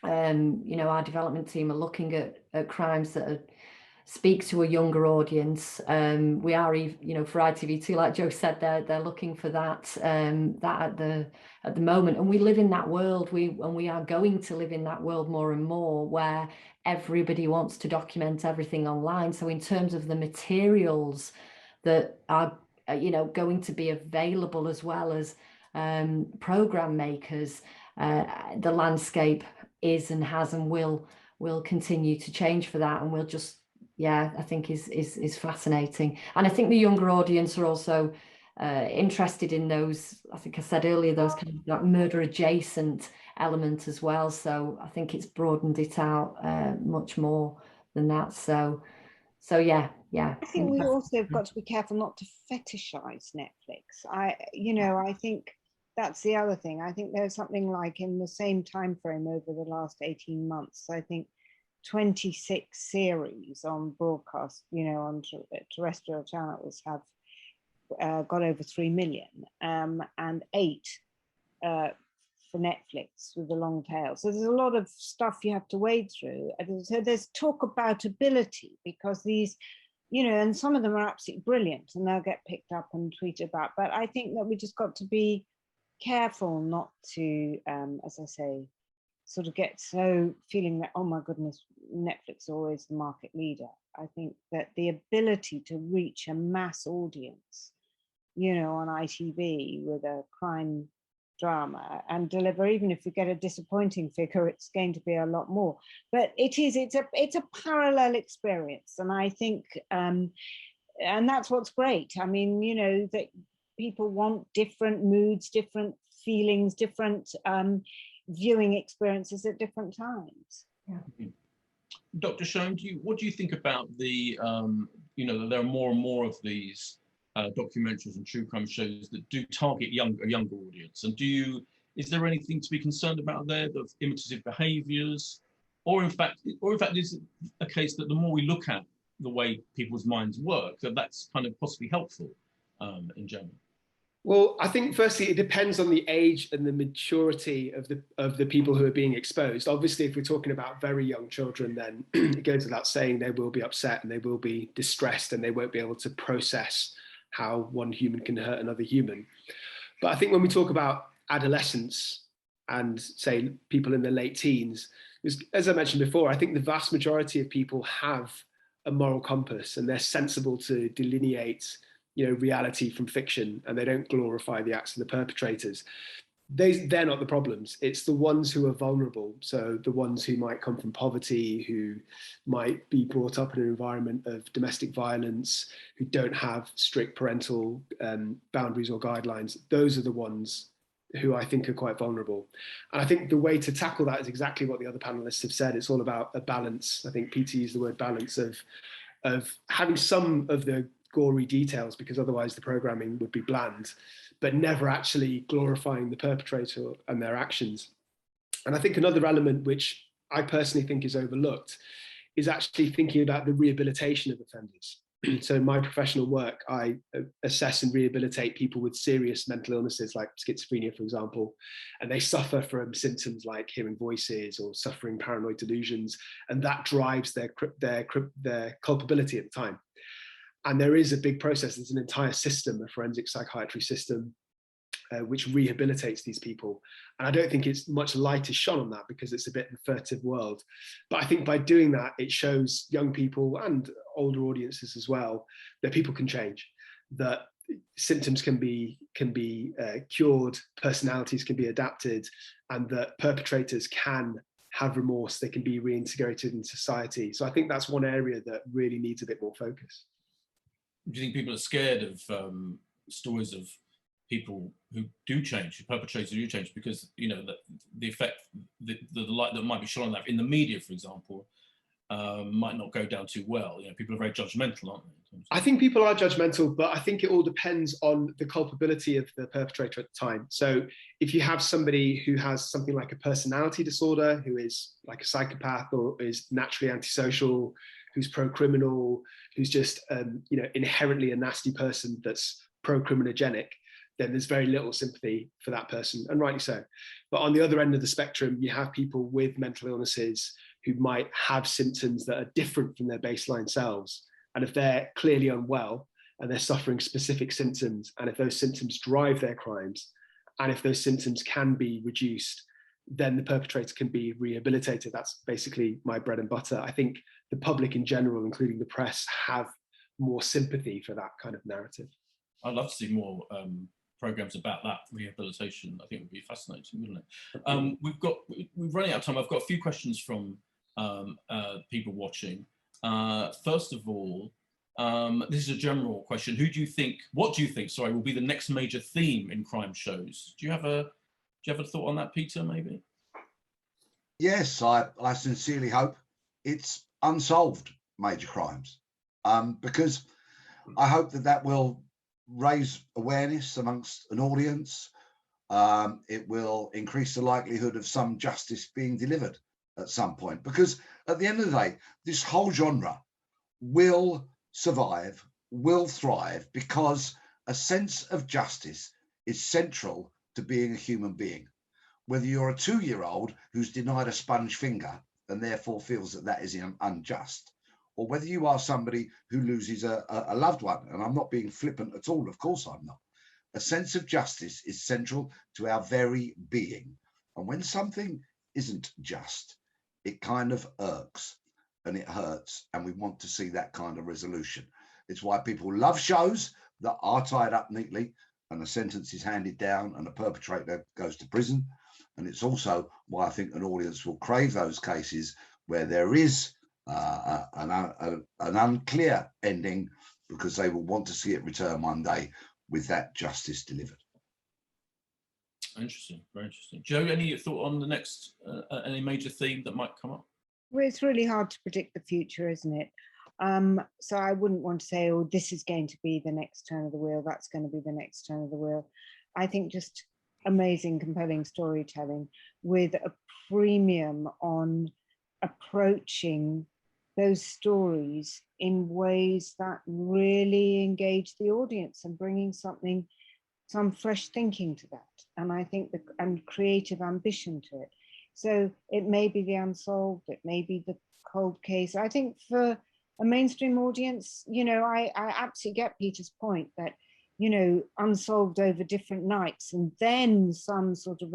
our development team are looking at crimes that speak to a younger audience. We are, for ITV2, like Joe said, they're looking for that at the moment, and we live in that world. We are going to live in that world more and more, where everybody wants to document everything online. So in terms of the materials that are going to be available, as well as program makers, the landscape is and has and will continue to change for that, and we'll just I think is fascinating. And I think the younger audience are also interested in those, I think I said earlier, those kind of like murder adjacent element as well. So I think it's broadened it out much more than that. So yeah. I think we also have got to be careful not to fetishize Netflix. I think that's the other thing. I think there's something like, in the same time frame over the last 18 months, I think 26 series on broadcast, on terrestrial channels have got over 3 million, and 8 for Netflix with the long tail. So there's a lot of stuff you have to wade through. So there's talk about ability, because these, and some of them are absolutely brilliant and they'll get picked up and tweeted about. But I think that we just got to be careful not to, as I say, sort of get so feeling that, oh my goodness, Netflix is always the market leader. I think that the ability to reach a mass audience, on ITV with a crime drama and deliver, even if we get a disappointing figure, it's going to be a lot more. But it's a parallel experience, and I think, and that's what's great. I mean, that people want different moods, different feelings, different viewing experiences at different times. Yeah. Dr. Schoen, what do you think about the, there are more and more of these documentaries and true crime shows that do target a younger audience? And is there anything to be concerned about there, of imitative behaviours, or in fact, is it a case that the more we look at the way people's minds work, that's kind of possibly helpful in general? Well, I think firstly, it depends on the age and the maturity of the people who are being exposed. Obviously, if we're talking about very young children, then it goes without saying they will be upset and they will be distressed and they won't be able to process how one human can hurt another human. But I think when we talk about adolescents and, say, people in their late teens, as I mentioned before, I think the vast majority of people have a moral compass and they're sensible to delineate reality from fiction, and they don't glorify the acts of the perpetrators. They're not the problems. It's the ones who are vulnerable. So the ones who might come from poverty, who might be brought up in an environment of domestic violence, who don't have strict parental boundaries or guidelines. Those are the ones who I think are quite vulnerable. And I think the way to tackle that is exactly what the other panelists have said. It's all about a balance. I think Peter used the word balance of having some of the gory details, because otherwise the programming would be bland, but never actually glorifying the perpetrator and their actions. And I think another element which I personally think is overlooked is actually thinking about the rehabilitation of offenders. So in my professional work, I assess and rehabilitate people with serious mental illnesses like schizophrenia, for example, and they suffer from symptoms like hearing voices or suffering paranoid delusions, and that drives their culpability at the time. And there is a big process. There's an entire system, a forensic psychiatry system, which rehabilitates these people. And I don't think it's much light is shone on that because it's a bit of a furtive world. But I think by doing that, it shows young people and older audiences as well that people can change, that symptoms can be cured, personalities can be adapted, and that perpetrators can have remorse, they can be reintegrated in society. So I think that's one area that really needs a bit more focus. Do you think people are scared of stories of people who do change, who perpetrators who do change, because, you know, the effect, the light that might be shone on that in the media, for example, might not go down too well? You know, people are very judgmental, aren't they? I think people are judgmental, but I think it all depends on the culpability of the perpetrator at the time. So if you have somebody who has something like a personality disorder, who is like a psychopath or is naturally antisocial, who's pro-criminal, who's just you know, inherently a nasty person that's pro-criminogenic, then there's very little sympathy for that person, and rightly so. But on the other end of the spectrum, you have people with mental illnesses who might have symptoms that are different from their baseline selves. And if they're clearly unwell and they're suffering specific symptoms, and if those symptoms drive their crimes, and if those symptoms can be reduced, then the perpetrator can be rehabilitated. That's basically my bread and butter. I think the public in general, including the press, have more sympathy for that kind of narrative. I'd love to see more programs about that rehabilitation. I think it would be fascinating, wouldn't it? We're running out of time. I've got a few questions from people watching. First of all, this is a general question. What do you think, sorry, will be the next major theme in crime shows? Do you have a thought on that, Peter, maybe? Yes, I sincerely hope it's unsolved major crimes, because I hope that will raise awareness amongst an audience. It will increase the likelihood of some justice being delivered at some point, because at the end of the day, this whole genre will survive, will thrive, because a sense of justice is central to being a human being. Whether you're a 2-year-old who's denied a sponge finger and therefore feels that is unjust, or whether you are somebody who loses a loved one, and I'm not being flippant at all, of course I'm not. A sense of justice is central to our very being. And when something isn't just, it kind of irks and it hurts, and we want to see that kind of resolution. It's why people love shows that are tied up neatly and a sentence is handed down and a perpetrator goes to prison. And it's also why I think an audience will crave those cases where there is an unclear ending, because they will want to see it return one day with that justice delivered. Interesting, very interesting. Joe, any thought on the next, any major theme that might come up? Well, it's really hard to predict the future, isn't it? So I wouldn't want to say, oh, this is going to be the next turn of the wheel, that's going to be the next turn of the wheel. I think just amazing, compelling storytelling with a premium on approaching those stories in ways that really engage the audience and bringing some fresh thinking to that. And I think and creative ambition to it. So it may be the unsolved, it may be the cold case. I think for a mainstream audience, you know, I absolutely get Peter's point that, you know, unsolved over different nights and then some sort of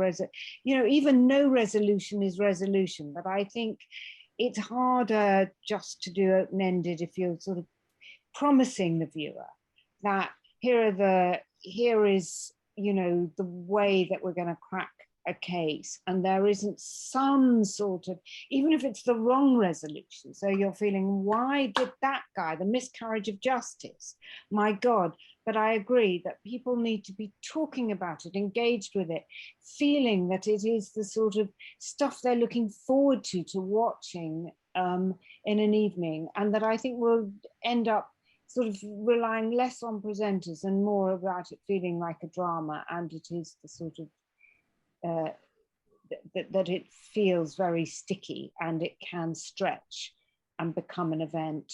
you know, even no resolution is resolution. But I think it's harder just to do open-ended if you're sort of promising the viewer that here is, you know, the way that we're going to crack a case, and there isn't some sort of, even if it's the wrong resolution, so you're feeling, why did that guy, the miscarriage of justice, my God. But I agree that people need to be talking about it, engaged with it, feeling that it is the sort of stuff they're looking forward to watching in an evening, and that I think will end up sort of relying less on presenters and more about it feeling like a drama, and it is the sort of that it feels very sticky and it can stretch and become an event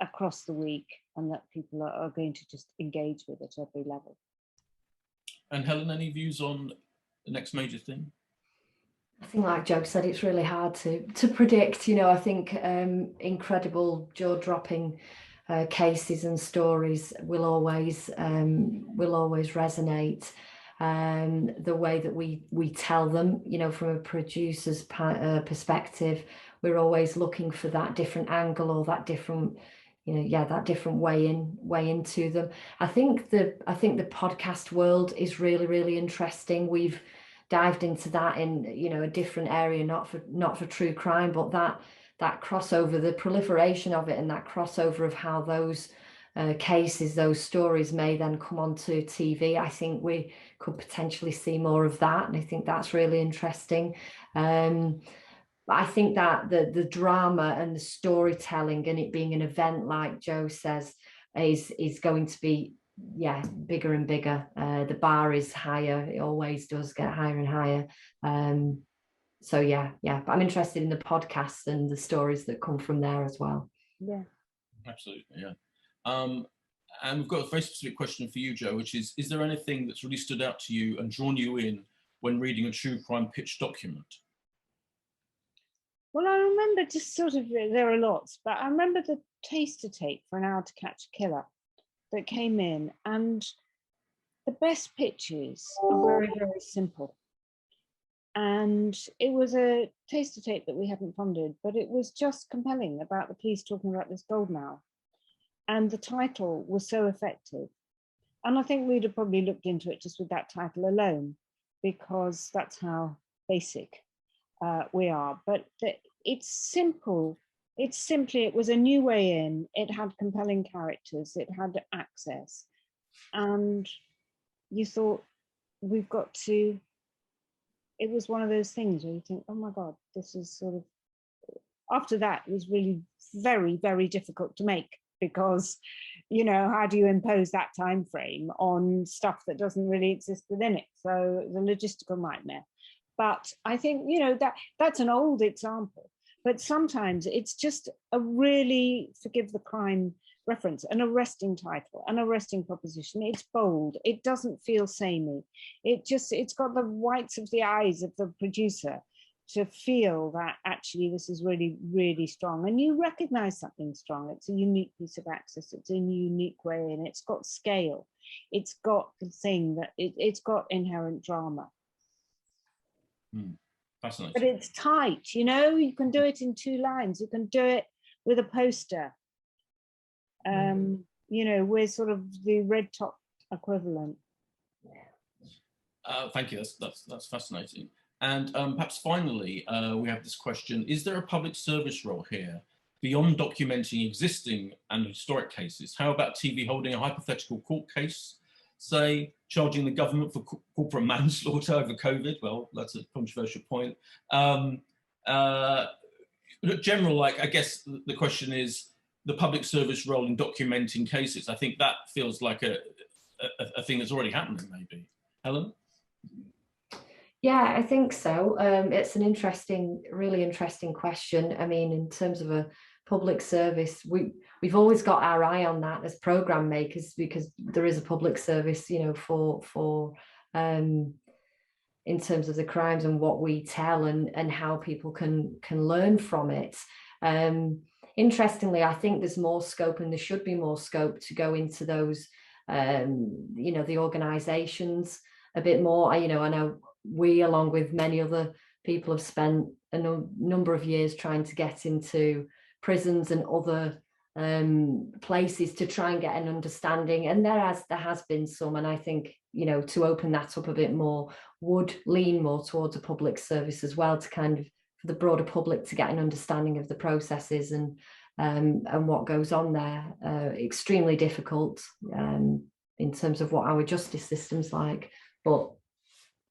across the week, and that people are going to just engage with at every level. And Helen, any views on the next major thing? I think, like Joe said, it's really hard to predict. I think incredible, jaw-dropping cases and stories will always resonate. The way that we tell them, from a producer's perspective, we're always looking for that different angle or that different, that different way into them. I think the podcast world is really, really interesting. We've dived into that in a different area, not for true crime, but that crossover, the proliferation of it, and that crossover of how those cases, those stories may then come onto TV. I think we could potentially see more of that, and I think that's really interesting. I think that the drama and the storytelling and it being an event, like Joe says, is going to be bigger and bigger. The bar is higher. It always does get higher and higher. So but I'm interested in the podcast and the stories that come from there as well. Yeah, absolutely. And we've got a very specific question for you, Joe, which is there anything that's really stood out to you and drawn you in when reading a true crime pitch document? Well, I remember just sort of, there are lots, but I remember the taster tape for An Hour to Catch a Killer that came in, and the best pitches are very, very simple. And it was a taster tape that we hadn't funded, but it was just compelling about the police talking about this golden hour. And the title was so effective. And I think we'd have probably looked into it just with that title alone, because that's how basic we are. But it's simple. It was a new way in. It had compelling characters. It had access. And you thought, we've got to, it was one of those things where you think, oh my God, this is sort of, after that, it was really very, very difficult to make, because, how do you impose that time frame on stuff that doesn't really exist within it? So the logistical nightmare. But I think, that's an old example. But sometimes it's just a really, forgive the crime reference, an arresting title, an arresting proposition. It's bold. It doesn't feel samey. It's got the whites of the eyes of the producer to feel that actually this is really, really strong. And you recognize something strong. It's a unique piece of access. It's a unique way in. It's got scale. It's got the thing that it's got inherent drama. Fascinating. But it's tight, you can do it in 2 lines. You can do it with a poster. We're sort of the red top equivalent. Thank you. That's fascinating. And perhaps finally, we have this question: is there a public service role here beyond documenting existing and historic cases? How about TV holding a hypothetical court case, say charging the government for corporate manslaughter over COVID? Well, that's a controversial point. General, I guess the question is the public service role in documenting cases. I think that feels like a thing that's already happening, maybe. Helen? Yeah, I think so. It's an really interesting question. I mean, in terms of a public service, we've always got our eye on that as program makers, because there is a public service, for in terms of the crimes and what we tell and how people can learn from it. Interestingly, I think there's more scope, and there should be more scope to go into those, the organisations a bit more. I know we, along with many other people, have spent a number of years trying to get into prisons and other places to try and get an understanding, and there has been some, and I think to open that up a bit more would lean more towards a public service as well, to kind of, for the broader public to get an understanding of the processes and what goes on there. Extremely difficult in terms of what our justice system's like, but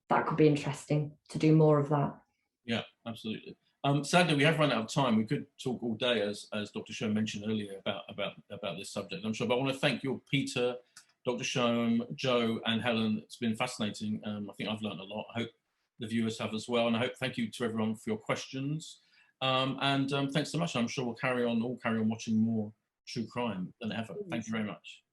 that could be interesting to do more of that. Yeah, absolutely. Sadly, we have run out of time. We could talk all day, as Dr. Schoen mentioned earlier, about this subject, I'm sure. But I want to thank you, Peter, Dr. Schoen, Joe, and Helen. It's been fascinating. I think I've learned a lot. I hope the viewers have as well. And I thank you to everyone for your questions. Thanks so much. I'm sure we'll carry on watching more true crime than ever. Thank you very much.